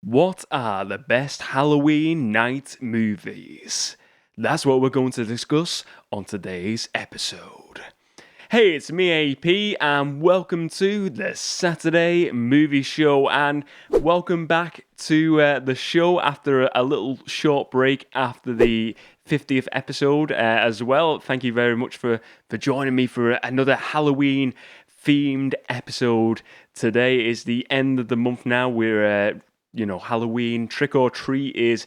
What are the best Halloween night movies? That's what we're going to discuss on today's episode. Hey, it's me, AP, and welcome to the Saturday Movie Show, and welcome back to the show after a little short break after the 50th episode as well. Thank you very much for joining me for another Halloween themed episode. Today is the end of the month now. We're Halloween trick or treat is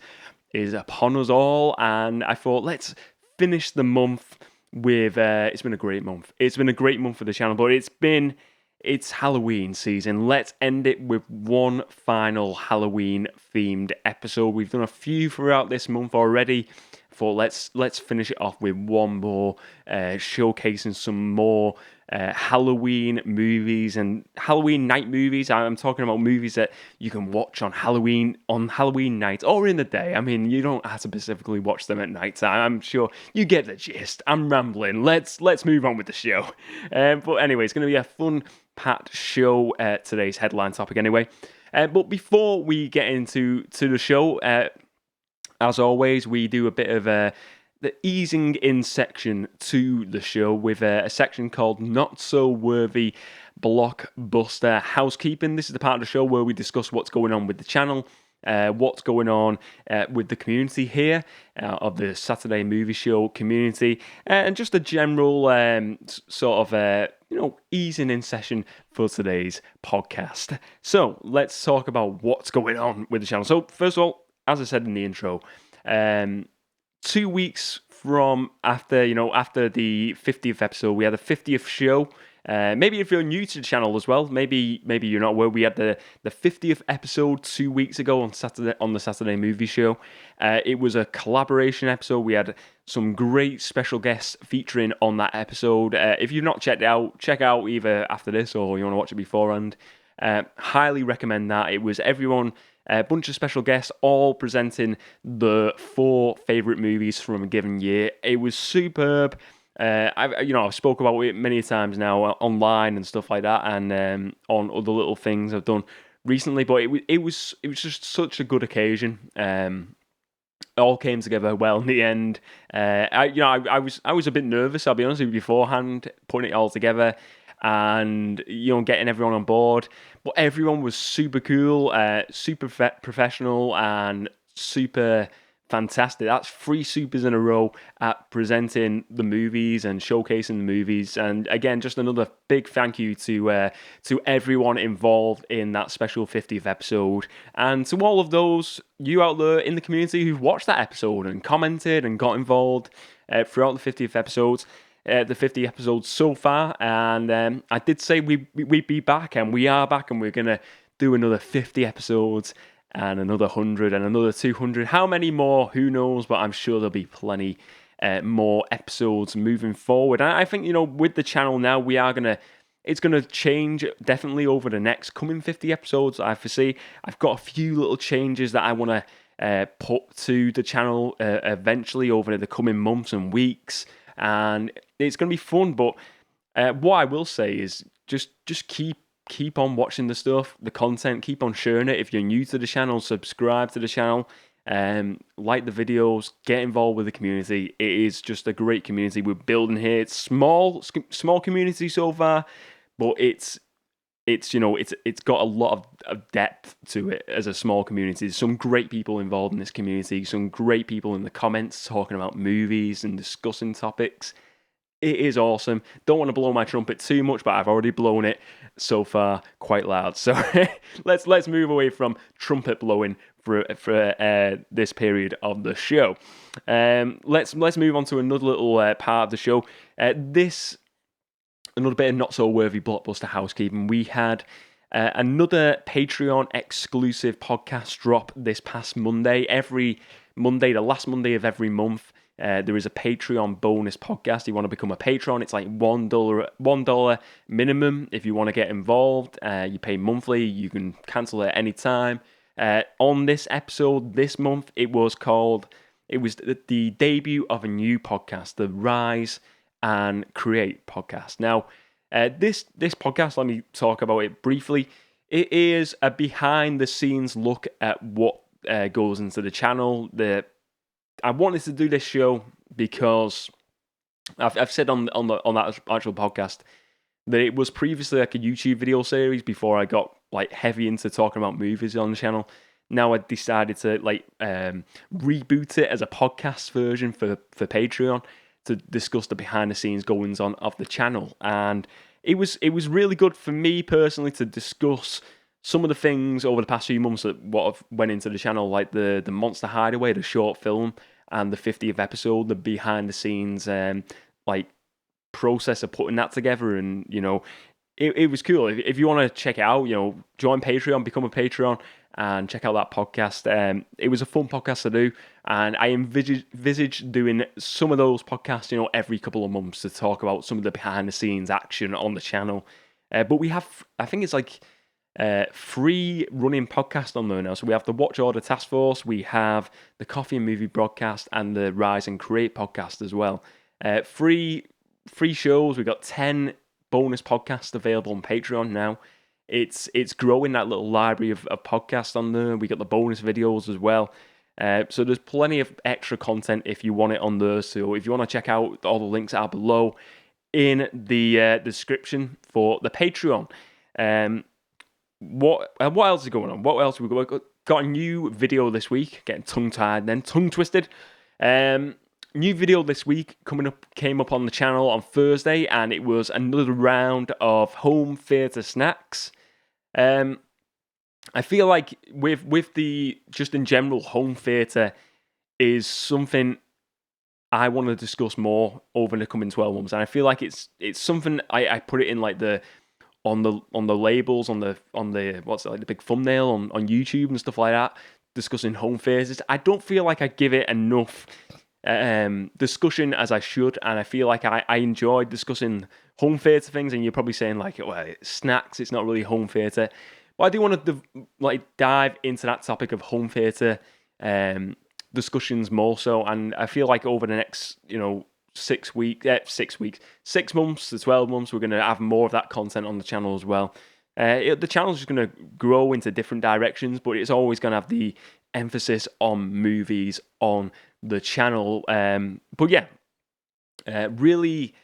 upon us all, and I thought let's finish the month with it's been a great month. It's been a great month for the channel, but it's Halloween season. Let's end it with one final Halloween themed episode. We've done a few throughout this month already. Thought let's finish it off with one more, showcasing some more Halloween movies and Halloween night movies. I'm talking about movies that you can watch on Halloween night or in the day. I mean, you don't have to specifically watch them at night time. I'm sure you get the gist. I'm rambling. Let's move on with the show. But anyway, it's going to be a fun-packed show. Today's headline topic, anyway. But before we get into the show, as always, we do a bit of the easing in section to the show with a section called Not So Worthy Blockbuster Housekeeping. This is the part of the show where we discuss what's going on with the channel, what's going on with the community here of the Saturday Movie Show community, and just a general sort of easing in session for today's podcast. So let's talk about what's going on with the channel. So first of all, as I said in the intro, 2 weeks from after the 50th episode, we had a 50th show. Maybe if you're new to the channel as well, maybe you're not aware, we had the 50th episode 2 weeks ago on the Saturday Movie Show. It was a collaboration episode. We had some great special guests featuring on that episode. If you've not checked it out, check out either after this or you want to watch it beforehand. Highly recommend that. It was everyone. A bunch of special guests, all presenting the 4 favourite movies from a given year. It was superb. I've spoke about it many times now online and stuff like that, and on other little things I've done recently. But it was just such a good occasion. It all came together well in the end. I was a bit nervous, I'll be honest with you, beforehand, putting it all together and getting everyone on board, but everyone was super cool, super professional, and super fantastic. That's 3 supers in a row at presenting the movies and showcasing the movies. And again, just another big thank you to everyone involved in that special 50th episode, and to all of those you out there in the community who've watched that episode and commented and got involved throughout the 50th episodes. The 50 episodes so far, and I did say we'd be back, and we are back, and we're going to do another 50 episodes, and another 100, and another 200. How many more? Who knows, but I'm sure there'll be plenty more episodes moving forward. And I think, with the channel now, it's going to change definitely over the next coming 50 episodes. I foresee I've got a few little changes that I want to put to the channel eventually over the coming months and weeks. And it's going to be fun, but what I will say is just keep on watching the stuff, the content, keep on sharing it. If you're new to the channel, subscribe to the channel, like the videos, get involved with the community. It is just a great community we're building here. It's small community so far, but it's got a lot of depth to it as a small community. There's some great people involved in this community, some great people in the comments talking about movies and discussing topics. It is awesome. Don't want to blow my trumpet too much, but I've already blown it so far quite loud. So let's move away from trumpet blowing for this period of the show. Let's move on to another little part of the show. Another bit of not so worthy blockbuster housekeeping. We had another Patreon exclusive podcast drop this past Monday. Every Monday, the last Monday of every month, there is a Patreon bonus podcast. If you want to become a patron, it's like $1 minimum. If you want to get involved, you pay monthly. You can cancel at any time. On this episode this month, it was the debut of a new podcast, the Rise and Create podcast. Now, this podcast, let me talk about it briefly. it is a behind-the-scenes look at what goes into the channel. I wanted to do this show because I've said on that actual podcast that it was previously like a YouTube video series before I got like heavy into talking about movies on the channel. Now I decided to reboot it as a podcast version for Patreon to discuss the behind the scenes goings on of the channel, and it was really good for me personally to discuss some of the things over the past few months that what have went into the channel, like the Monster Hideaway, the short film, and the 50th episode, the behind the scenes process of putting that together, and it was cool. If you want to check it out, join Patreon, become a Patreon, and check out that podcast. It was a fun podcast to do, and I envisage doing some of those podcasts, every couple of months to talk about some of the behind the scenes action on the channel. But we have, I think it's like 3 running podcasts on there now. So we have the Watch Order Task Force, we have the Coffee and Movie Broadcast, and the Rise and Create podcast as well. Free shows. We've got 10 bonus podcasts available on Patreon now. It's growing, that little library of podcasts on there. We got the bonus videos as well. So there's plenty of extra content if you want it on there. So if you want to check out, all the links are below in the description for the Patreon. What else is going on? What else have we got? A new video this week. Getting tongue-tied, then tongue-twisted. New video this week came up on the channel on Thursday, and it was another round of home theatre snacks. I feel like with the just in general, home theatre is something I want to discuss more over the coming 12 months, and I feel like it's something I put it in like on the labels on the what's it, like the big thumbnail on YouTube and stuff like that, discussing home theatres. I don't feel like I give it enough discussion as I should, and I feel like I enjoy discussing home theatre things, and you're probably saying like, well, it's snacks, it's not really home theatre. But I do want to dive into that topic of home theatre discussions more so, and I feel like over the next 6 months to 12 months, we're going to have more of that content on the channel as well. The channel's just going to grow into different directions, but it's always going to have the emphasis on movies on the channel. But yeah, really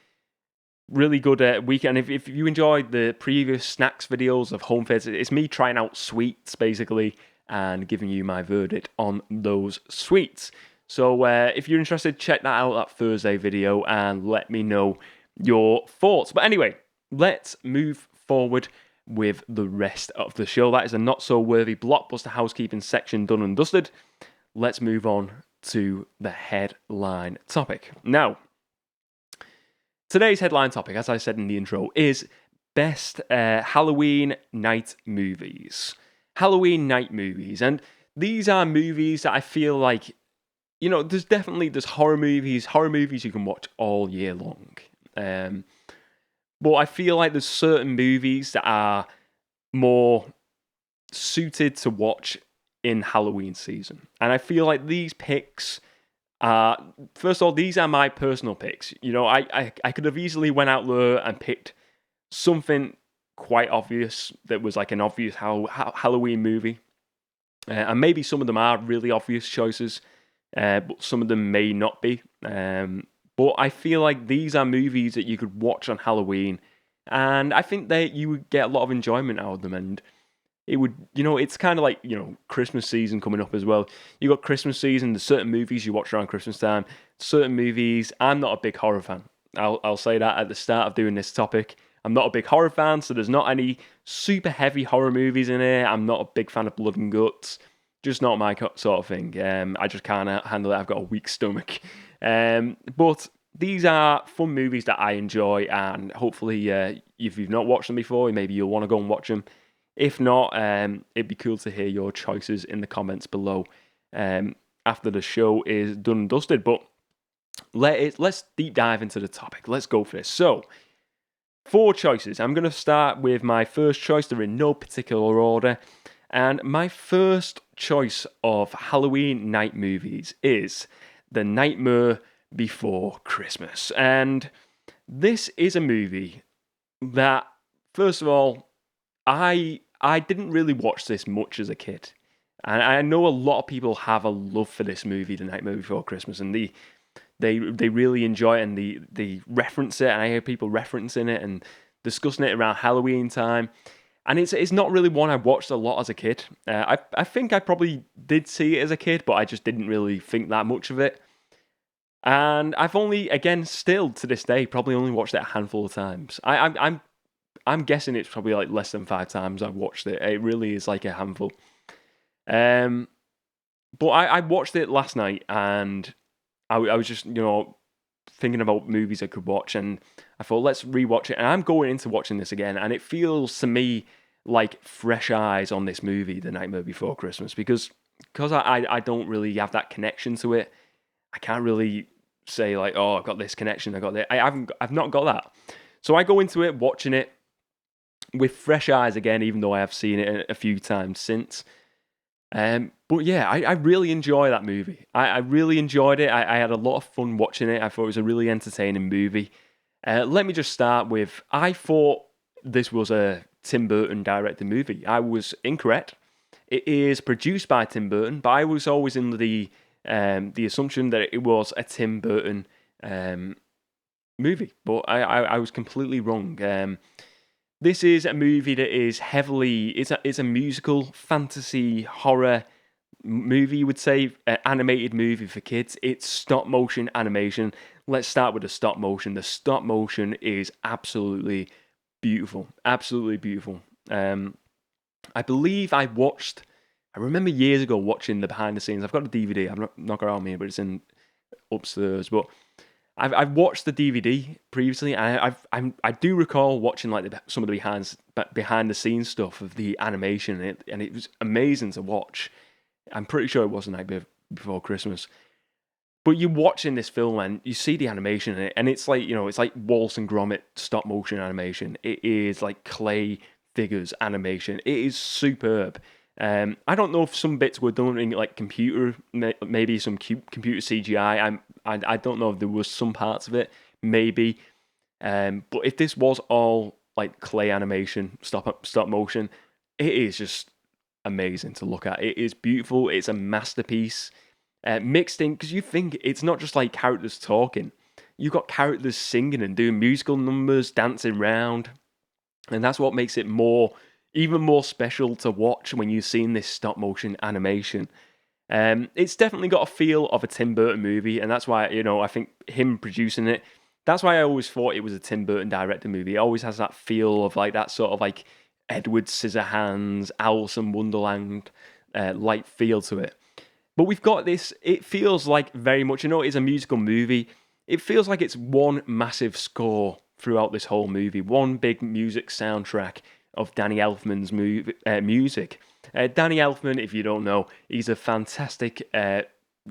good weekend. If you enjoyed the previous snacks videos of home theatre, it's me trying out sweets basically and giving you my verdict on those sweets. So if you're interested, check that out, that Thursday video, and let me know your thoughts. But anyway, let's move forward with the rest of the show. That is a not-so-worthy Blockbuster housekeeping section done and dusted. Let's move on to the headline topic. Now, today's headline topic, as I said in the intro, is best Halloween night movies. Halloween night movies. And these are movies that I feel like, there's horror movies you can watch all year long. But I feel like there's certain movies that are more suited to watch in Halloween season. And I feel like these picks are, first of all, these are my personal picks. I could have easily went out there and picked something quite obvious that was like an obvious Halloween movie. And maybe some of them are really obvious choices. But some of them may not be. But I feel like these are movies that you could watch on Halloween, and I think that you would get a lot of enjoyment out of them. And it would, it's kind of like, Christmas season coming up as well. You got Christmas season. There's certain movies you watch around Christmas time. Certain movies. I'm not a big horror fan. I'll say that at the start of doing this topic. I'm not a big horror fan, so there's not any super heavy horror movies in here. I'm not a big fan of blood and guts. Just not my sort of thing. I just can't handle it. I've got a weak stomach. But these are fun movies that I enjoy, and hopefully if you've not watched them before, maybe you'll want to go and watch them. If not, it'd be cool to hear your choices in the comments below after the show is done and dusted. But let's deep dive into the topic. Let's go for this. So, 4 choices. I'm going to start with my first choice. They're in no particular order. And my first choice of Halloween night movies is The Nightmare Before Christmas. And this is a movie that, first of all, I I didn't really watch this much as a kid. And I know a lot of people have a love for this movie, The Nightmare Before Christmas, and they really enjoy it, and they reference it, and I hear people referencing it and discussing it around Halloween time. And it's not really one I watched a lot as a kid. I think I probably did see it as a kid, but I just didn't really think that much of it. And I've only, again, still to this day, probably only watched it a handful of times. I'm guessing it's probably like less than 5 times I've watched it. It really is like a handful. Um, but I watched it last night, and I was just thinking about movies I could watch, and I thought let's rewatch it. And I'm going into watching this again, and it feels to me like fresh eyes on this movie, The Nightmare Before Christmas, because I don't really have that connection to it. I can't really say like, oh, I've got this connection, I got that. I've not got that. So I go into it watching it with fresh eyes again, even though I have seen it a few times since. But yeah, I really enjoy that movie. I really enjoyed it. I had a lot of fun watching it. I thought it was a really entertaining movie. Let me just start with, I thought this was a Tim Burton directed movie. I was incorrect. It is produced by Tim Burton, but I was always in the assumption that it was a Tim Burton movie. But I was completely wrong. This is a movie that is heavily, it's a musical, fantasy, horror movie, you would say, animated movie for kids. It's stop motion animation. Let's start with the stop motion. The stop motion is absolutely beautiful. Absolutely beautiful. I believe I remember years ago watching the behind the scenes. I've got a DVD. I'm not got it on me, but it's in upstairs. But I've watched the DVD previously, and I do recall watching like some of the behind the scenes stuff of the animation, and it was amazing to watch. I'm pretty sure it was The Night Before Christmas. But you're watching this film and you see the animation in it, and it's like, it's like Wallace and Gromit stop motion animation. It is like clay figures animation. It is superb. I don't know if some bits were done in like computer, maybe some computer CGI. I don't know if there was some parts of it, maybe. But if this was all like clay animation, stop motion, it is just amazing to look at. It is beautiful. It's a masterpiece. Mixed in, because you think it's not just like characters talking. You've got characters singing and doing musical numbers, dancing around. And that's what makes it even more special to watch when you've seen this stop motion animation. It's definitely got a feel of a Tim Burton movie, and that's why, I think him producing it, that's why I always thought it was a Tim Burton directed movie. It always has that feel of like that sort of like Edward Scissorhands, Alice in Wonderland like feel to it. But we've got this, it feels like very much, it's a musical movie. It feels like it's one massive score throughout this whole movie, one big music soundtrack of Danny Elfman's music. Danny Elfman, if you don't know, he's a fantastic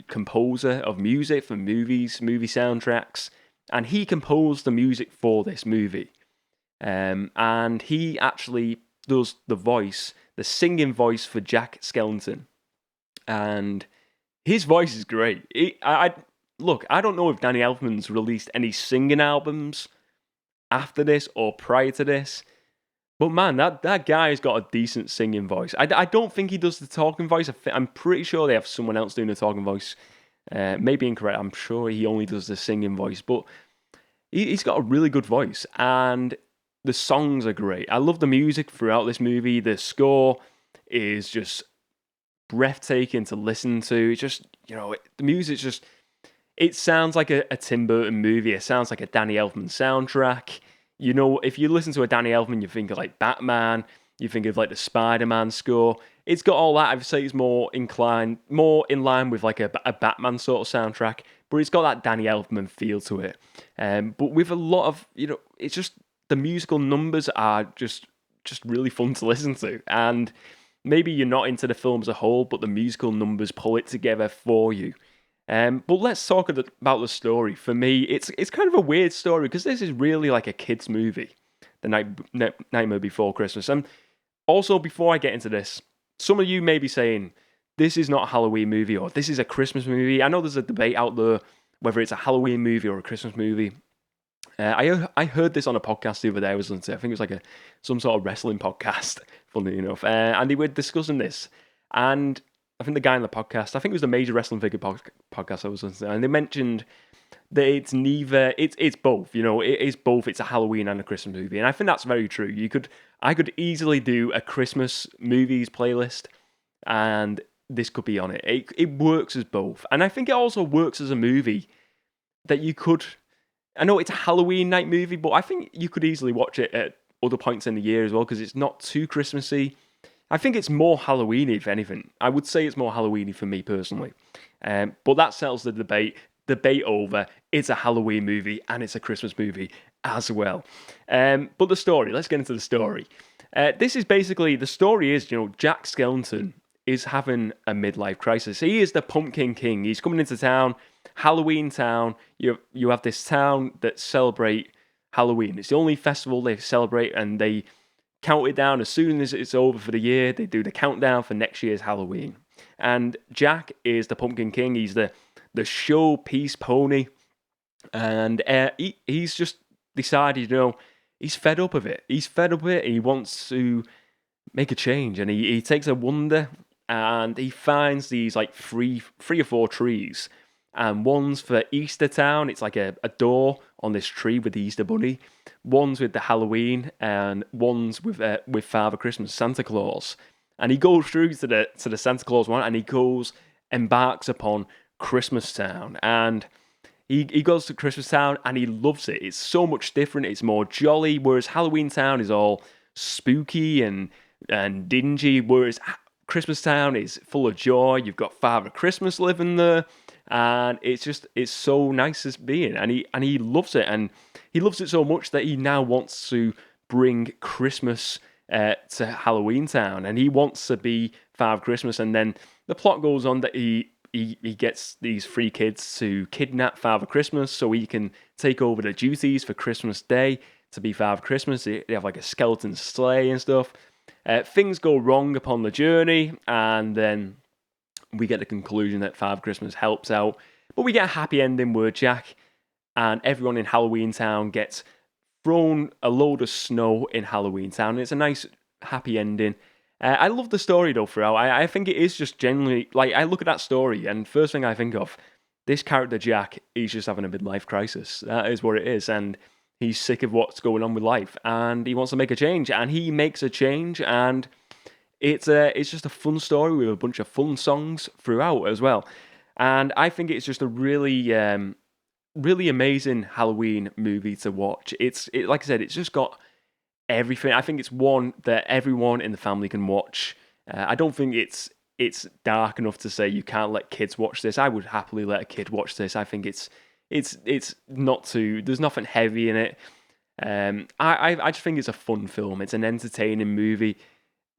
composer of music for movies, movie soundtracks, and he composed the music for this movie. And he actually does the singing voice for Jack Skellington. And his voice is great. Look, I don't know if Danny Elfman's released any singing albums after this or prior to this, but man, that guy's got a decent singing voice. I don't think he does the talking voice. I'm pretty sure they have someone else doing the talking voice. Maybe incorrect. I'm sure he only does the singing voice, but he's got a really good voice, and the songs are great. I love the music throughout this movie. The score is just breathtaking to listen to. It's just, the music's just, it sounds like a Tim Burton movie. It sounds like a Danny Elfman soundtrack. If you listen to a Danny Elfman, you think of like Batman, you think of like the Spider-Man score. It's got all that. I'd say it's more in line with like a Batman sort of soundtrack, but it's got that Danny Elfman feel to it. But with a lot of, it's just, the musical numbers are just really fun to listen to. And maybe you're not into the film as a whole, but the musical numbers pull it together for you. But let's talk about the story. For me, it's kind of a weird story because this is really like a kid's movie, The Nightmare Before Christmas. And also, before I get into this, some of you may be saying, this is not a Halloween movie or this is a Christmas movie. I know there's a debate out there whether it's a Halloween movie or a Christmas movie. I heard this on a podcast the other day. I was listening to, I think it was like some sort of wrestling podcast, funnily enough, and they were discussing this. And I think the guy on the podcast, I think it was the Major Wrestling Figure podcast I was listening to, and they mentioned that it's neither, it's both. It is both. It's a Halloween and a Christmas movie, and I think that's very true. I could easily do a Christmas movies playlist, and this could be on it. It works as both, and I think it also works as a movie that you could. I know it's a Halloween night movie, but I think you could easily watch it at other points in the year as well because it's not too Christmassy. I think it's more Halloweeny, if anything. I would say it's more Halloweeny for me personally. But that settles the debate. Debate over. It's a Halloween movie and it's a Christmas movie as well. But the story, let's get into the story. This is basically, the story is, Jack Skellington is having a midlife crisis. He is the Pumpkin King. He's coming into town. Halloween town. You have this town that celebrate Halloween. It's the only festival they celebrate, and they count it down as soon as it's over for the year. They do the countdown for next year's Halloween. And Jack is the Pumpkin King. He's the showpiece pony, and he's just decided, he's fed up of it. He's fed up of it. And he wants to make a change, and he takes a wander, and he finds these like three or four trees. And one's for Easter Town. It's like a door on this tree with the Easter Bunny. One's with the Halloween, and one's with Father Christmas, Santa Claus. And he goes through to the Santa Claus one, and he embarks upon Christmas Town. And he goes to Christmas Town, and he loves it. It's so much different. It's more jolly, whereas Halloween Town is all spooky and dingy, whereas Christmas Town is full of joy. You've got Father Christmas living there. And it's so nice as being, and he loves it, and he loves it so much that he now wants to bring Christmas to Halloween Town, and he wants to be Father Christmas. And then the plot goes on that he gets these three kids to kidnap Father Christmas so he can take over the duties for Christmas Day to be Father Christmas. They have like a skeleton sleigh and stuff. Things go wrong upon the journey, and then we get the conclusion that Father Christmas helps out. But we get a happy ending where Jack and everyone in Halloween Town gets thrown a load of snow in Halloween Town. It's a nice, happy ending. I love the story, though, throughout. I think it is just genuinely, like, I look at that story, and first thing I think of, this character Jack, he's just having a midlife crisis. That is what it is, and he's sick of what's going on with life, and he wants to make a change, and he makes a change, and it's just a fun story with a bunch of fun songs throughout as well. And I think it's just a really, really amazing Halloween movie to watch. Like I said, it's just got everything. I think it's one that everyone in the family can watch. I don't think it's dark enough to say you can't let kids watch this. I would happily let a kid watch this. I think it's not too. There's nothing heavy in it. I just think it's a fun film. It's an entertaining movie.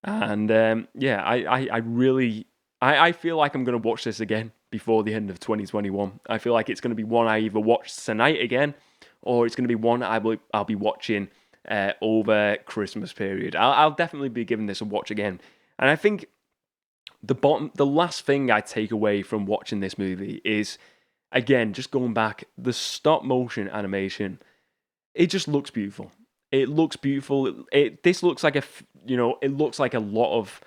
And I really feel like I'm going to watch this again before the end of 2021. I feel like it's going to be one I either watch tonight again, or it's going to be one I'll be watching over Christmas period. I'll definitely be giving this a watch again. And I think the last thing I take away from watching this movie is, again, just going back, the stop motion animation. It just looks beautiful. It looks beautiful. This looks like it looks like a lot of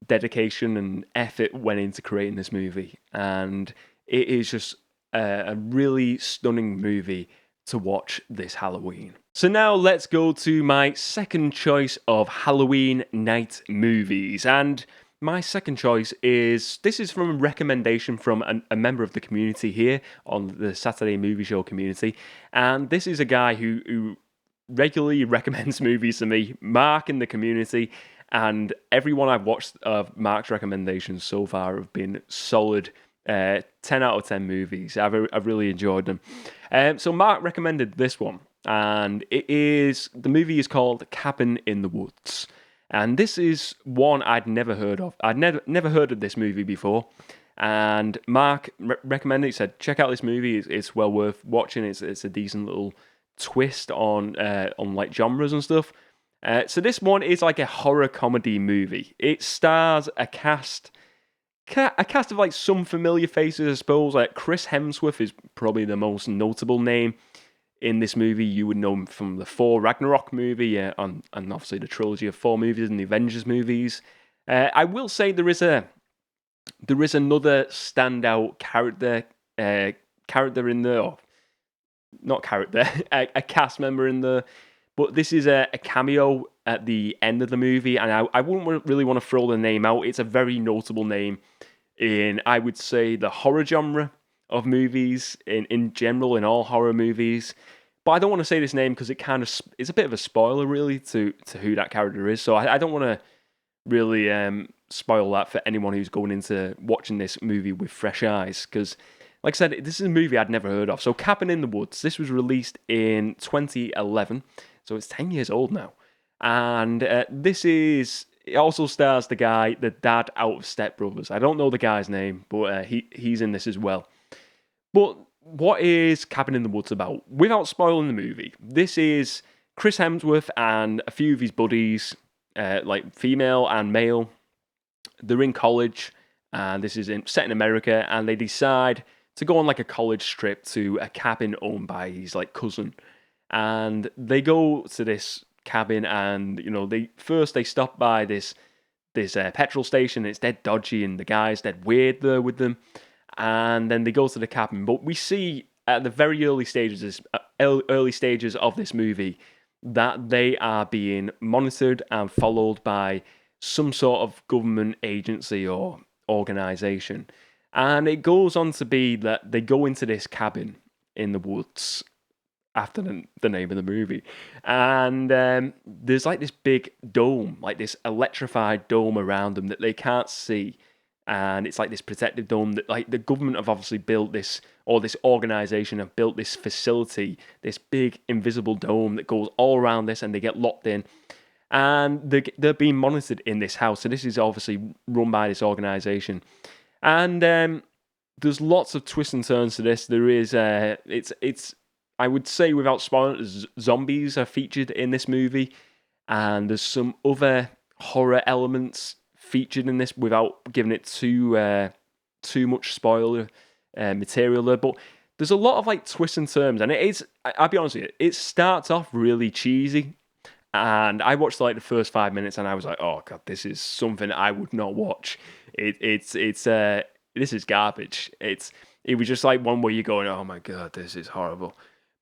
dedication and effort went into creating this movie, and it is just a really stunning movie to watch this Halloween. So now let's go to my second choice of Halloween night movies, and my second choice is from a recommendation from a member of the community here on the Saturday Movie Show community, and this is a guy who regularly recommends movies to me, Mark in the community, and everyone I've watched of Mark's recommendations so far have been solid 10 out of 10 movies. I've really enjoyed them. So Mark recommended this one, and the movie is called Cabin in the Woods. And this is one I'd never heard of. I'd never heard of this movie before. And Mark recommended it. He said, check out this movie. It's well worth watching. It's a decent little twist on like genres and stuff. So this one is like a horror comedy movie. It stars a cast of like some familiar faces, I suppose. Like Chris Hemsworth is probably the most notable name. in this movie. You would know him from the Thor Ragnarok movie, and obviously the trilogy of Thor movies and the Avengers movies. I will say there is another standout character in the, or not character, a cast member in the, but this is a cameo at the end of the movie, and I wouldn't really want to throw the name out. It's a very notable name in, I would say, the horror genre of movies, in general, in all horror movies. But I don't want to say this name because it's a bit of a spoiler, really, to who that character is. So I don't want to really spoil that for anyone who's going into watching this movie with fresh eyes, because, like I said, this is a movie I'd never heard of. So Cabin in the Woods, this was released in 2011, so it's 10 years old now. And it also stars the dad out of Step Brothers. I don't know the guy's name, but he's in this as well. But what is Cabin in the Woods about? Without spoiling the movie, this is Chris Hemsworth and a few of his buddies, like female and male. They're in college, and this is set in America, and they decide to go on like a college trip to a cabin owned by his like cousin. And they go to this cabin, and they stop by this petrol station. It's dead dodgy, and the guy's dead weird there with them. And then they go to the cabin. But we see at the very early stages of this movie that they are being monitored and followed by some sort of government agency or organization. And it goes on to be that they go into this cabin in the woods, after the name of the movie. And there's like this big dome, like this electrified dome around them that they can't see. And it's like this protective dome that, like, the government have obviously built this, or this organization have built this facility, this big invisible dome that goes all around this, and they get locked in. And they're being monitored in this house. So this is obviously run by this organization. And there's lots of twists and turns to this. There is, it's I would say, without spoiling, zombies are featured in this movie. And there's some other horror elements featured in this without giving it too much spoiler material there. But there's a lot of like twists and turns. And I'll be honest with you, it starts off really cheesy. And I watched like the first 5 minutes, and I was like, "Oh god, this is something I would not watch." This is garbage. It was just like one where you're going, "Oh my god, this is horrible."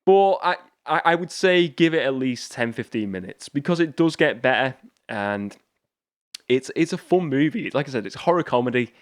But I would say give it at least 10-15 minutes, because it does get better, and it's a fun movie. Like I said, it's horror comedy.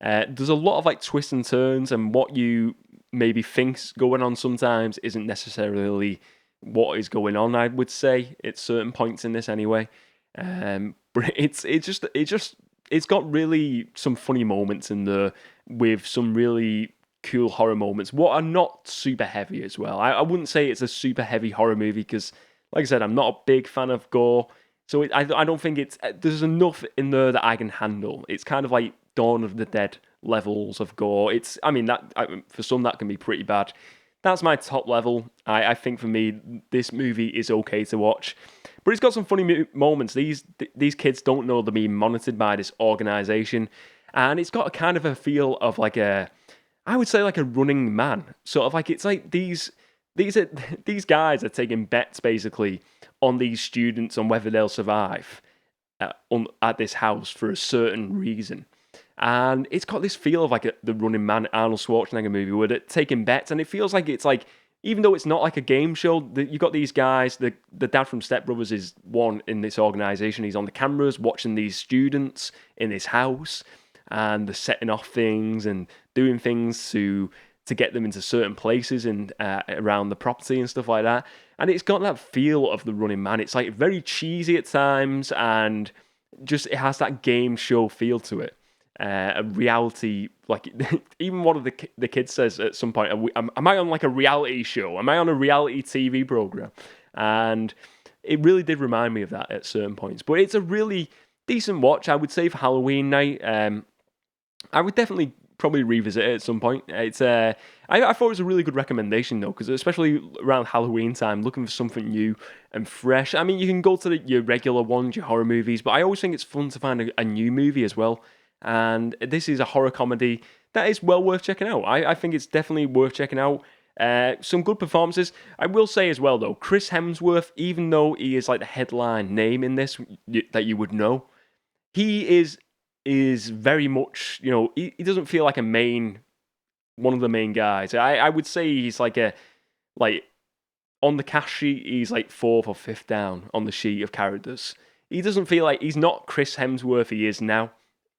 There's a lot of like twists and turns, and what you maybe think's going on sometimes isn't necessarily what is going on, I would say, at certain points in this anyway. But it's got really some funny moments in there, with some really cool horror moments, what are not super heavy as well. I wouldn't say it's a super heavy horror movie, because, like I said, I'm not a big fan of gore. So I don't think there's enough in there that I can handle. It's kind of like Dawn of the Dead levels of gore. For some that can be pretty bad. That's my top level. I think for me, this movie is okay to watch. But it's got some funny moments. These kids don't know they're being monitored by this organization. And it's got a kind of a feel of like I would say like a Running Man. Sort of like, it's like these guys are taking bets basically on these students on whether they'll survive at this house for a certain reason. And it's got this feel of like the Running Man Arnold Schwarzenegger movie, where they're taking bets, and it feels like it's like, even though it's not like a game show, you got these guys, the dad from Step Brothers is one in this organization. He's on the cameras watching these students in this house, and they're setting off things and doing things to get them into certain places and around the property and stuff like that. And it's got that feel of the Running Man. It's like very cheesy at times, and just it has that game show feel to it. A reality, like even one of the kids says at some point, am I on like a reality show? Am I on a reality TV program? And it really did remind me of that at certain points. But it's a really decent watch, I would say, for Halloween night. I would definitely probably revisit it at some point. It's I thought it was a really good recommendation though, because especially around Halloween time, looking for something new and fresh. I mean, you can go to your regular ones, your horror movies, but I always think it's fun to find a new movie as well. And this is a horror comedy that is well worth checking out. I think it's definitely worth checking out. Some good performances. I will say as well, though, Chris Hemsworth, even though he is like the headline name in this that you would know, he is very much, he doesn't feel like one of the main guys. I would say he's like on the cast sheet, he's like fourth or fifth down on the sheet of characters. He doesn't feel like he's not Chris Hemsworth he is now.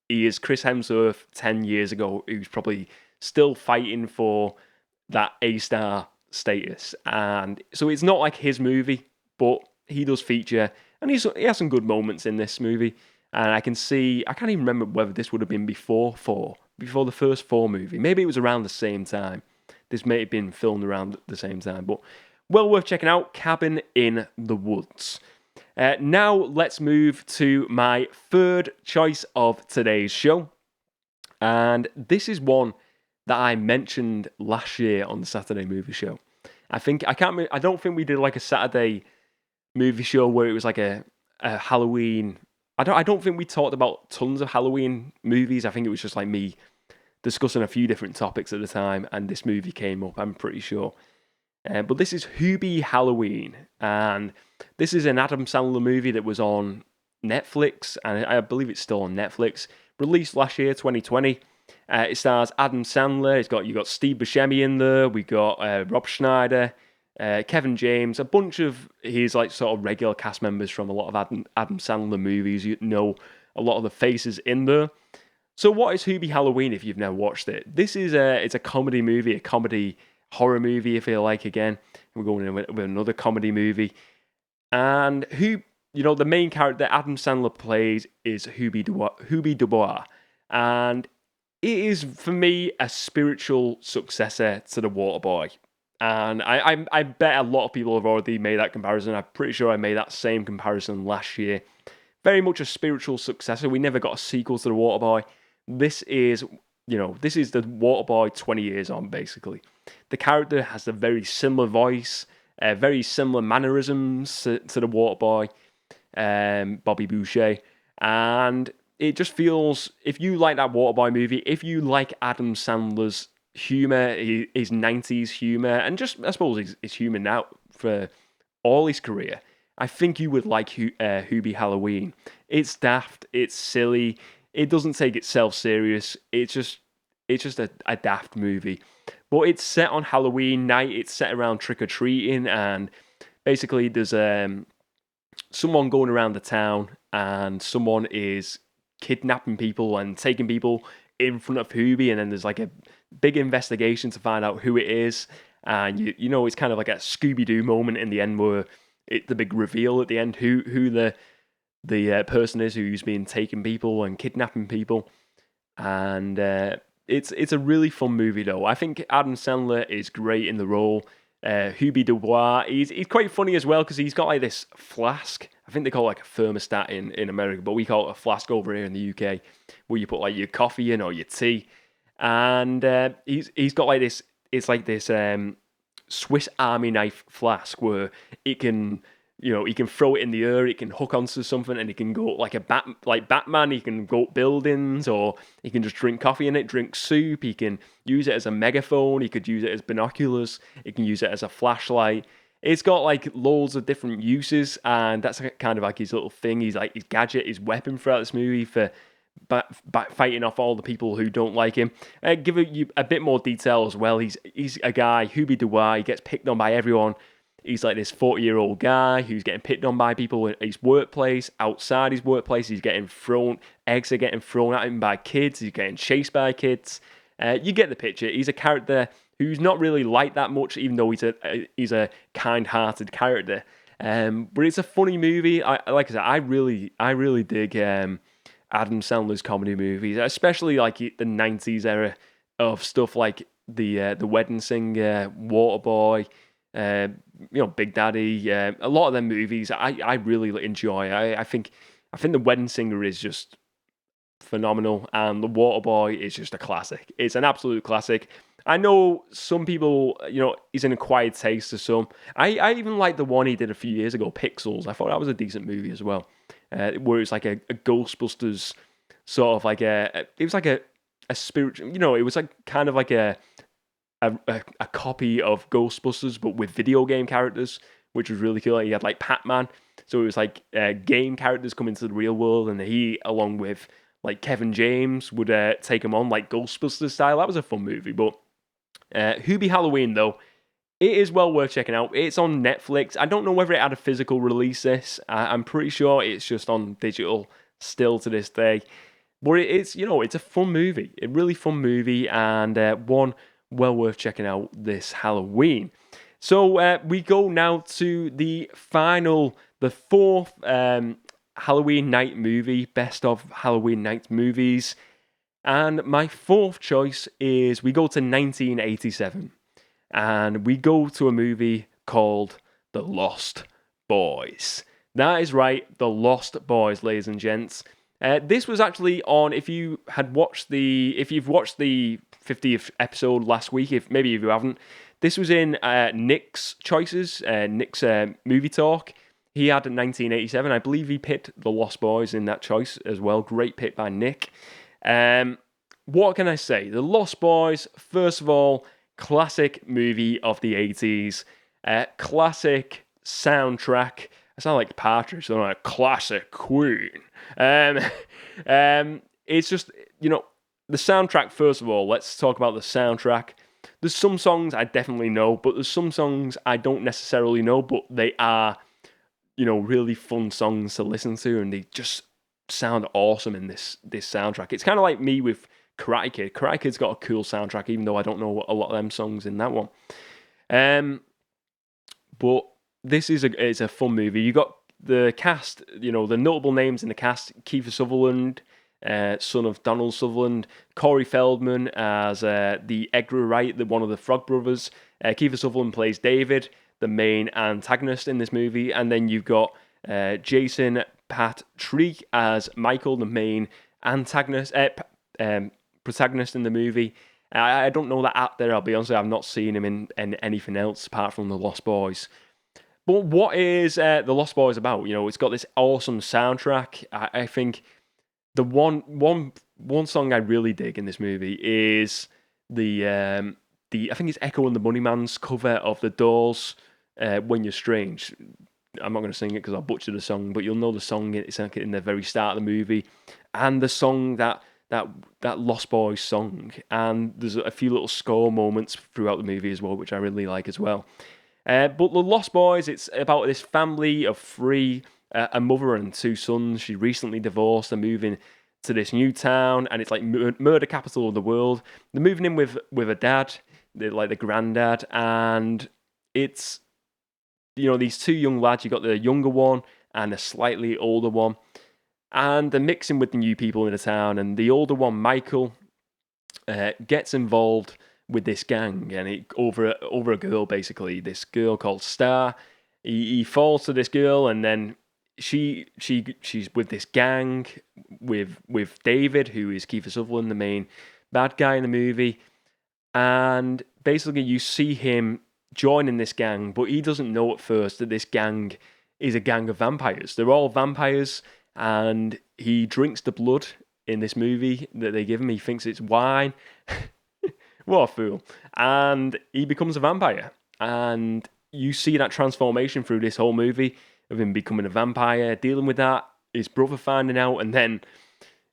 He is Chris Hemsworth 10 years ago, who's probably still fighting for that A-star status. And so it's not like his movie, but he does feature, and he has some good moments in this movie. And I can't even remember whether this would have been before the first Four movie. Maybe it was around the same time. This may have been filmed around the same time, but well worth checking out, Cabin in the Woods. Now let's move to my third choice of today's show. And this is one that I mentioned last year on the Saturday Movie Show. I don't think we did like a Saturday movie show where it was like a Halloween. I don't think we talked about tons of Halloween movies. I think it was just like me discussing a few different topics at the time, and this movie came up, I'm pretty sure. But this is Hubie Halloween, and this is an Adam Sandler movie that was on Netflix, and I believe it's still on Netflix. Released last year, 2020. It stars Adam Sandler. You got Steve Buscemi in there. We got Rob Schneider, Kevin James, a bunch of his like sort of regular cast members from a lot of Adam Sandler movies. You know a lot of the faces in there. So what is Hubie Halloween if you've never watched it? This is it's a comedy movie, a comedy horror movie, if you like. Again, we're going in with another comedy movie, and the main character Adam Sandler plays is Hubie Dubois, and it is for me a spiritual successor to The Waterboy. And I bet a lot of people have already made that comparison. I'm pretty sure I made that same comparison last year. Very much a spiritual successor. We never got a sequel to The Waterboy. This is the Waterboy 20 years on, basically. The character has a very similar voice, very similar mannerisms to The Waterboy, Bobby Boucher. And it just feels, if you like that Waterboy movie, if you like Adam Sandler's humour, his 90s humour, and just, I suppose, his humour now for all his career, I think you would like Hubie Halloween. It's daft, it's silly, it doesn't take itself serious, it's just a daft movie. But it's set on Halloween night, it's set around trick-or-treating, and basically there's someone going around the town, and someone is kidnapping people and taking people in front of Hubie, and then there's like a big investigation to find out who it is, and it's kind of like a Scooby-Doo moment in the end where the big reveal at the end who the person is who's been taking people and kidnapping people, and it's a really fun movie though. I think Adam Sandler is great in the role. Hubie Dubois, he's quite funny as well because he's got like this flask. I think they call it like a thermostat in America, but we call it a flask over here in the UK, where you put like your coffee in or your tea. And he's got like this. It's like this Swiss Army knife flask where it can, he can throw it in the air, it can hook onto something, and it can go like Batman. He can go up buildings, or he can just drink coffee in it, drink soup. He can use it as a megaphone. He could use it as binoculars. He can use it as a flashlight. It's got like loads of different uses, and that's kind of like his little thing. He's like his gadget, his weapon throughout this movie for fighting off all the people who don't like him. Give you a bit more detail as well. He's a guy, Hubie Dubois. He gets picked on by everyone. He's like this 40-year-old guy who's getting picked on by people at his workplace. Outside his workplace, he's getting eggs are getting thrown at him by kids. He's getting chased by kids. You get the picture. He's a character who's not really liked that much, even though he's a kind-hearted character. But it's a funny movie. Like I said, I really dig Adam Sandler's comedy movies, especially like the 90s era of stuff like the Wedding Singer, Waterboy, Big Daddy. A lot of them movies I really enjoy. I think the Wedding Singer is just phenomenal, and the Waterboy is just a classic. It's an absolute classic. I know some people, he's an acquired taste to some. I even like the one he did a few years ago, Pixels. I thought that was a decent movie as well, where it's like a Ghostbusters sort of like it was like a spiritual, it was like kind of like a a copy of Ghostbusters, but with video game characters, which was really cool. He had like Pac-Man, so it was like game characters coming to the real world, and he, along with like Kevin James, would take him on like Ghostbusters style. That was a fun movie. But Hubie Halloween, though, it is well worth checking out. It's on Netflix. I don't know whether it had a physical release. I'm pretty sure it's just on digital still to this day. But it's it's a fun movie, a really fun movie, and one well worth checking out this Halloween. So we go now to the fourth Halloween night movie, best of Halloween night movies. And my fourth choice is we go to 1987. And we go to a movie called The Lost Boys. That is right, The Lost Boys, ladies and gents. This was actually on, if you've watched the 50th episode last week, if you haven't, this was in Nick's choices, Nick's movie talk. He had 1987. I believe he picked The Lost Boys in that choice as well. Great pick by Nick. What can I say? The Lost Boys, first of all, classic movie of the 80s. Classic soundtrack. I sound like Partridge, so I'm like, classic Queen. It's just, the soundtrack, first of all, let's talk about the soundtrack. There's some songs I definitely know, but there's some songs I don't necessarily know, but they are, really fun songs to listen to, and they just sound awesome in this soundtrack. It's kind of like me with Karate Kid. Karate Kid's got a cool soundtrack, even though I don't know a lot of them songs in that one. But this is a fun movie. You got the cast, the notable names in the cast: Kiefer Sutherland, son of Donald Sutherland; Corey Feldman as the Edgar Wright, one of the Frog Brothers. Kiefer Sutherland plays David, the main antagonist in this movie, and then you've got Jason Patric as Michael, the main antagonist, protagonist in the movie. I don't know that actor, I'll be honest. I've not seen him in anything else apart from The Lost Boys. But what is The Lost Boys about? It's got this awesome soundtrack. I think the one song I really dig in this movie is the I think it's Echo and the Bunnymen's cover of The Doors, When You're Strange. I'm not going to sing it because I'll butcher the song, but you'll know the song. It's like in the very start of the movie, and the song that Lost Boys song, and there's a few little score moments throughout the movie as well, which I really like as well. But the Lost Boys, it's about this family of three, a mother and two sons. She recently divorced and moving to this new town, and it's like murder capital of the world. They're moving in with a dad, like the granddad, and it's these two young lads. You got the younger one and a slightly older one. And they're mixing with the new people in the town, and the older one, Michael, gets involved with this gang, and over a girl, basically, this girl called Star. He falls to this girl, and then she's with this gang with David, who is Kiefer Sutherland, the main bad guy in the movie, and basically you see him joining this gang, but he doesn't know at first that this gang is a gang of vampires. They're all vampires. And he drinks the blood in this movie that they give him. He thinks it's wine. What a fool. And he becomes a vampire. And you see that transformation through this whole movie of him becoming a vampire, dealing with that, his brother finding out, and then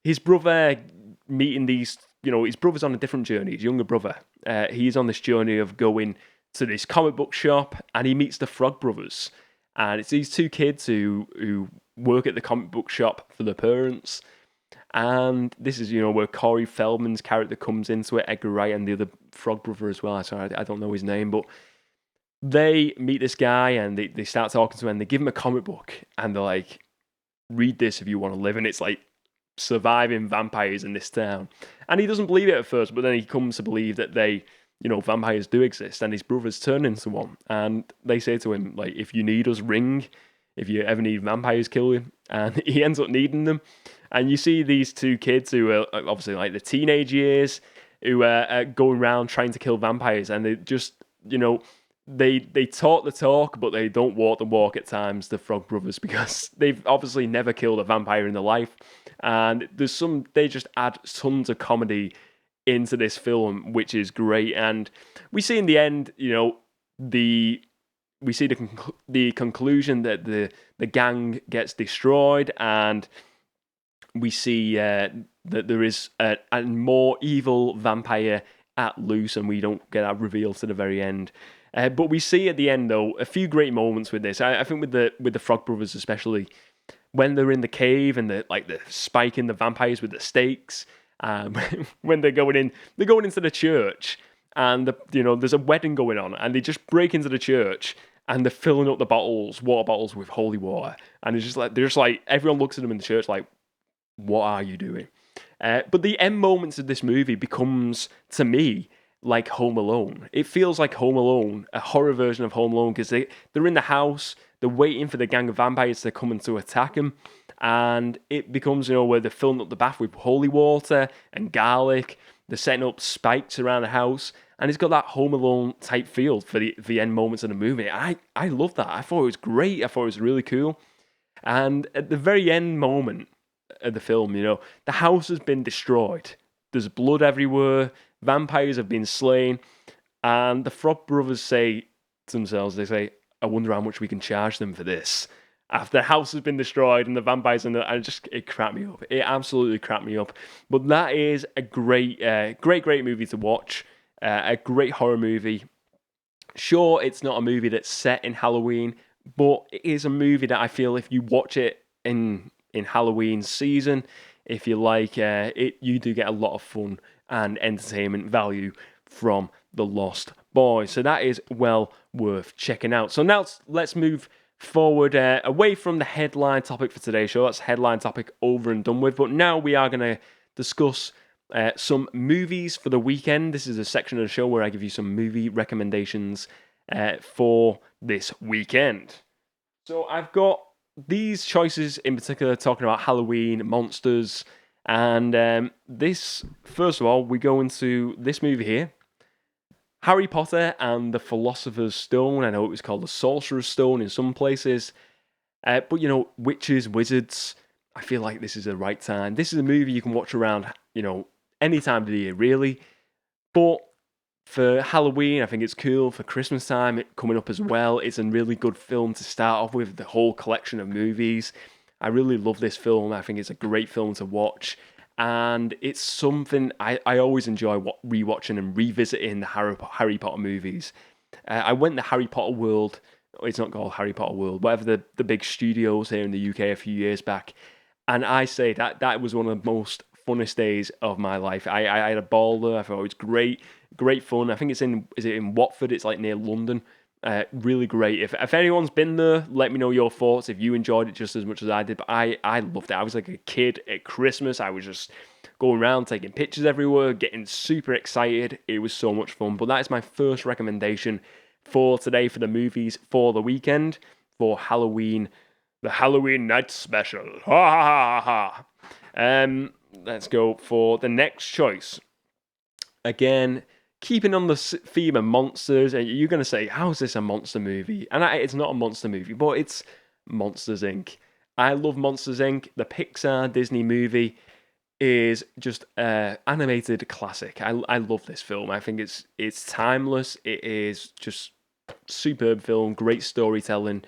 his brother meeting these, his brother's on a different journey, his younger brother. He's on this journey of going to this comic book shop, and he meets the Frog Brothers. And it's these two kids who work at the comic book shop for the parents. And this is, where Corey Feldman's character comes into it, Edgar Wright, and the other Frog brother as well. Sorry, I don't know his name, but they meet this guy and they start talking to him, and they give him a comic book, and they're like, read this if you want to live. And it's like surviving vampires in this town. And he doesn't believe it at first, but then he comes to believe that vampires do exist, and his brothers turn into one. And they say to him, like, if you need us, ring. If you ever need vampires, kill you. And he ends up needing them. And you see these two kids who are obviously like the teenage years, who are going around trying to kill vampires. And they just, they talk the talk, but they don't walk the walk at times, the Frog Brothers, because they've obviously never killed a vampire in their life. And they just add tons of comedy into this film, which is great. And we see in the end, we see the conclusion that the gang gets destroyed, and we see that there is a more evil vampire at loose, and we don't get that reveal to the very end. But we see at the end, though, a few great moments with this. I think with the Frog Brothers especially, when they're in the cave and the spiking the vampires with the stakes. When they're going into the church, and there's a wedding going on, and they just break into the church, and they're filling up the water bottles with holy water, and it's just like everyone looks at them in the church like, what are you doing? But the end moments of this movie becomes, to me, like Home Alone. It feels like Home Alone, a horror version of Home Alone, because they're in the house, they're waiting for the gang of vampires to come and to attack them, and it becomes, where they're filling up the bath with holy water and garlic, they're setting up spikes around the house, and it's got that Home Alone type feel for the end moments of the movie. I love that. I thought it was great. I thought it was really cool. And at the very end moment of the film, the house has been destroyed. There's blood everywhere. Vampires have been slain. And the Frog Brothers say to themselves, I wonder how much we can charge them for this. After the house has been destroyed and the vampires and it cracked me up. It absolutely cracked me up. But that is a great movie to watch. A great horror movie. Sure, it's not a movie that's set in Halloween, but it is a movie that I feel if you watch it in Halloween season, if you like, you do get a lot of fun and entertainment value from The Lost Boys. So that is well worth checking out. So now let's move forward away from the headline topic for today's show. That's headline topic over and done with. But now we are going to discuss some movies for the weekend. This is a section of the show where I give you some movie recommendations for this weekend. So I've got these choices in particular talking about Halloween, monsters, and this, first of all, we go into this movie here, Harry Potter and the Philosopher's Stone. I know it was called the Sorcerer's Stone in some places, but witches, wizards, I feel like this is the right time. This is a movie you can watch around, any time of the year, really, but for Halloween, I think it's cool. For Christmas time, coming up as well, it's a really good film to start off with, the whole collection of movies. I really love this film. I think it's a great film to watch. And it's something I always enjoy rewatching and revisiting the Harry Potter movies. I went to Harry Potter World. It's not called Harry Potter World. Whatever the big studios here in the UK a few years back. And I say that was one of the most funnest days of my life. I had a ball there. I thought it was great fun. I think is it in Watford? It's like near London. Really great. If anyone's been there, let me know your thoughts. If you enjoyed it just as much as I did, but I loved it. I was like a kid at Christmas. I was just going around taking pictures everywhere, getting super excited. It was so much fun. But that is my first recommendation for today for the movies for the weekend for Halloween, the Halloween night special. Ha ha ha ha. Let's go for the next choice. Again, keeping on the theme of monsters, and you're going to say, how is this a monster movie? And it's not a monster movie, but it's Monsters, Inc. I love Monsters, Inc. The Pixar Disney movie is just an animated classic. I love this film. I think it's timeless. It is just superb film, great storytelling,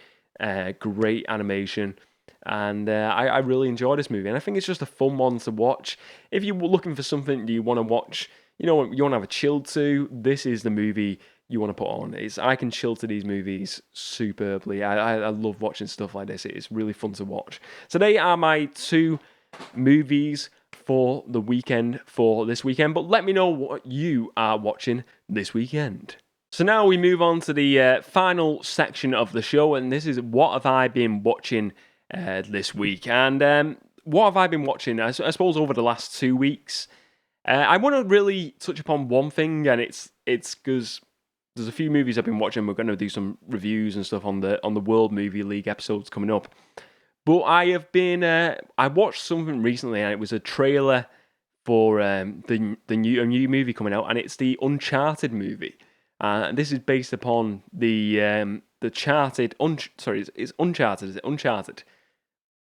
great animation. And I really enjoy this movie. And I think it's just a fun one to watch. If you're looking for something you want to watch, you want to have a chill to, this is the movie you want to put on. I can chill to these movies superbly. I love watching stuff like this. It's really fun to watch. So they are my two movies for the weekend for this weekend. But let me know what you are watching this weekend. So now we move on to the final section of the show. And this is what have I been watching this week. And what have I been watching? I suppose over the last 2 weeks. I want to really touch upon one thing, and it's because there's a few movies I've been watching. We're going to do some reviews and stuff on the World Movie League episodes coming up. But I watched something recently, and it was a trailer for the new movie coming out, and it's the Uncharted movie. This is based upon the Charted. It's Uncharted. Is it Uncharted?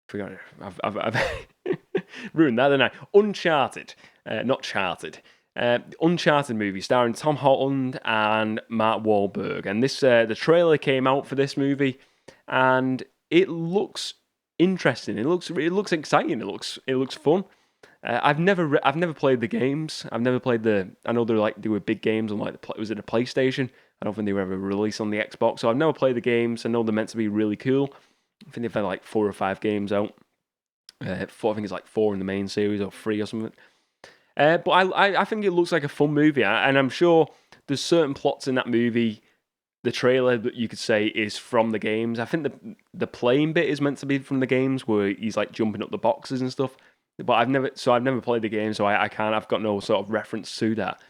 Forgot it. I've ruined that, didn't I? Uncharted, not Charted. Uncharted movie starring Tom Holland and Mark Wahlberg. And this the trailer came out for this movie, and it looks interesting. It looks exciting. It looks fun. I've never played the games. I've never played the. I know they were big games on was it a PlayStation? I don't think they were ever released on the Xbox. So I've never played the games. I know they're meant to be really cool. I think they've had like 4 or 5 games out. I think it's like 4 in the main series or 3 or something. But I think it looks like a fun movie, and I'm sure there's certain plots in that movie. The trailer that you could say is from the games. I think the playing bit is meant to be from the games, where he's like jumping up the boxes and stuff. But I've never played the game, so I can't. I've got no sort of reference to that.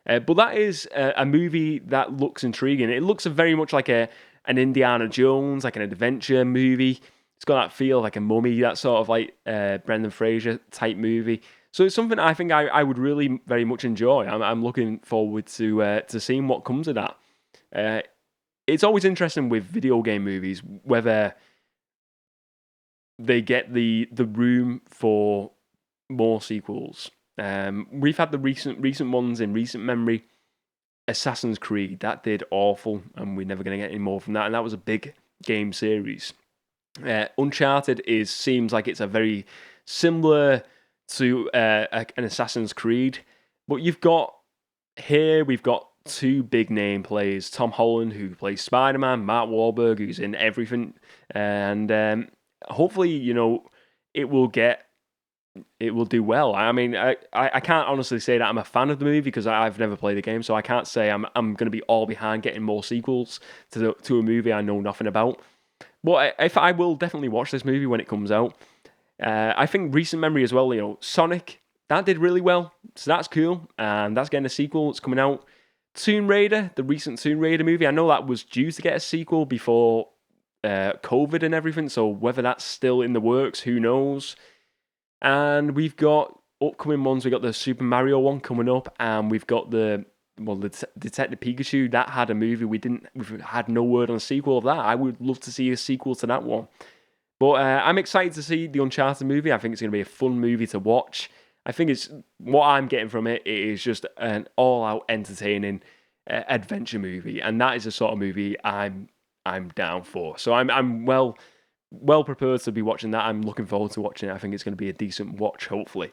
But that is a movie that looks intriguing. It looks very much like an Indiana Jones, like an adventure movie. It's got that feel like a Mummy, that sort of like Brendan Fraser type movie. So it's something I think I would really very much enjoy. I'm looking forward to seeing what comes of that. It's always interesting with video game movies whether they get the room for more sequels. We've had the recent ones in recent memory. Assassin's Creed, that did awful, and we're never going to get any more from that. And that was a big game series. Uncharted seems like it's a very similar to an Assassin's Creed, but we've got 2 big name players: Tom Holland, who plays Spider-Man, Mark Wahlberg, who's in everything, and hopefully, it will do well. I mean, I can't honestly say that I'm a fan of the movie because I've never played the game, so I can't say I'm going to be all behind getting more sequels to a movie I know nothing about. But if I will definitely watch this movie when it comes out. I think recent memory as well. Sonic, that did really well, so that's cool, and that's getting a sequel. It's coming out. Tomb Raider, the recent Tomb Raider movie, I know that was due to get a sequel before COVID and everything, so whether that's still in the works, who knows. And we've got upcoming ones. We've got the Super Mario one coming up, and we've got the Detective Pikachu. That had a movie. We've had no word on a sequel of that. I would love to see a sequel to that one. But I'm excited to see the Uncharted movie. I think it's going to be a fun movie to watch. I think it's what I'm getting from it is just an all-out entertaining adventure movie, and that is the sort of movie I'm down for. So I'm well prepared to be watching that. I'm looking forward to watching it. I think it's going to be a decent watch, hopefully.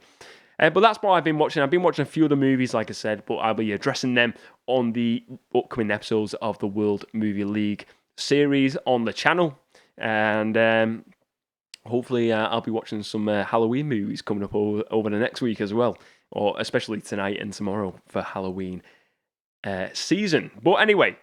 But that's what I've been watching. I've been watching a few of the movies, like I said, but I'll be addressing them on the upcoming episodes of the World Movie League series on the channel, and hopefully I'll be watching some Halloween movies coming up over the next week as well, or especially tonight and tomorrow for Halloween season. But anyway,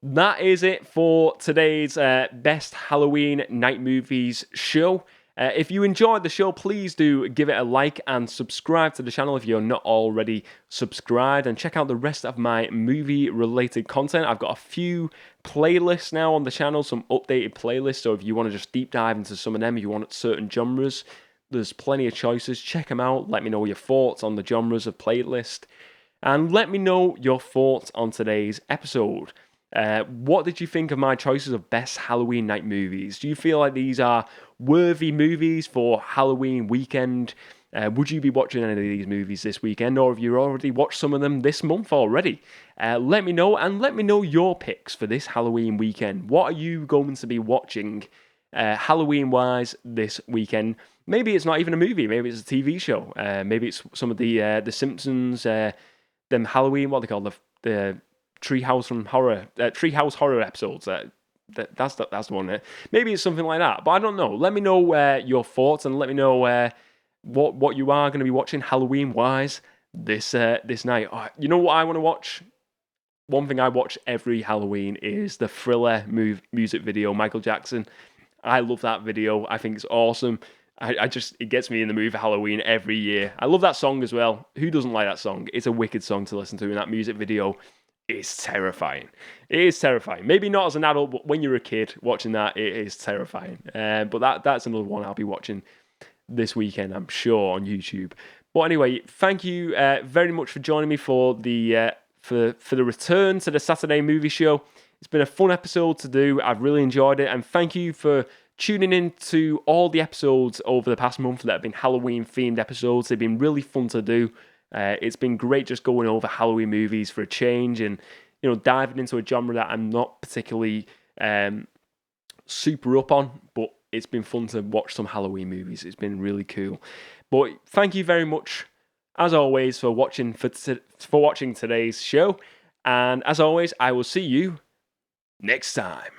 that is it for today's Best Halloween Night Movies show. If you enjoyed the show, please do give it a like and subscribe to the channel if you're not already subscribed, and check out the rest of my movie-related content. I've got a few playlists now on the channel, some updated playlists, so if you want to just deep dive into some of them, if you want certain genres, there's plenty of choices. Check them out. Let me know your thoughts on the genres of playlist, and let me know your thoughts on today's episode. What did you think of my choices of best Halloween night movies? Do you feel like these are worthy movies for Halloween weekend? Would you be watching any of these movies this weekend, or have you already watched some of them this month already? Let me know, and let me know your picks for this Halloween weekend. What are you going to be watching Halloween-wise this weekend? Maybe it's not even a movie. Maybe it's a TV show. Maybe it's some of the Simpsons, them Halloween, what they call the Treehouse Horror episodes. That's the one. Maybe it's something like that, but I don't know. Let me know your thoughts, and let me know what you are going to be watching Halloween wise this night. You know what I want to watch? One thing I watch every Halloween is the Thriller music video, Michael Jackson. I love that video. I think it's awesome. It gets me in the mood for Halloween every year. I love that song as well. Who doesn't like that song? It's a wicked song to listen to, and that music video is terrifying. It is terrifying. Maybe not as an adult, but when you're a kid watching that, it is terrifying. But that's another one I'll be watching this weekend, I'm sure, on YouTube. But anyway, thank you very much for joining me for the return to the Saturday movie show. It's been a fun episode to do. I've really enjoyed it, and thank you for tuning in to all the episodes over the past month that have been Halloween themed episodes. They've been really fun to do. It's been great just going over Halloween movies for a change and, diving into a genre that I'm not particularly super up on, but it's been fun to watch some Halloween movies. It's been really cool. But thank you very much, as always, for watching today's show. And as always, I will see you next time.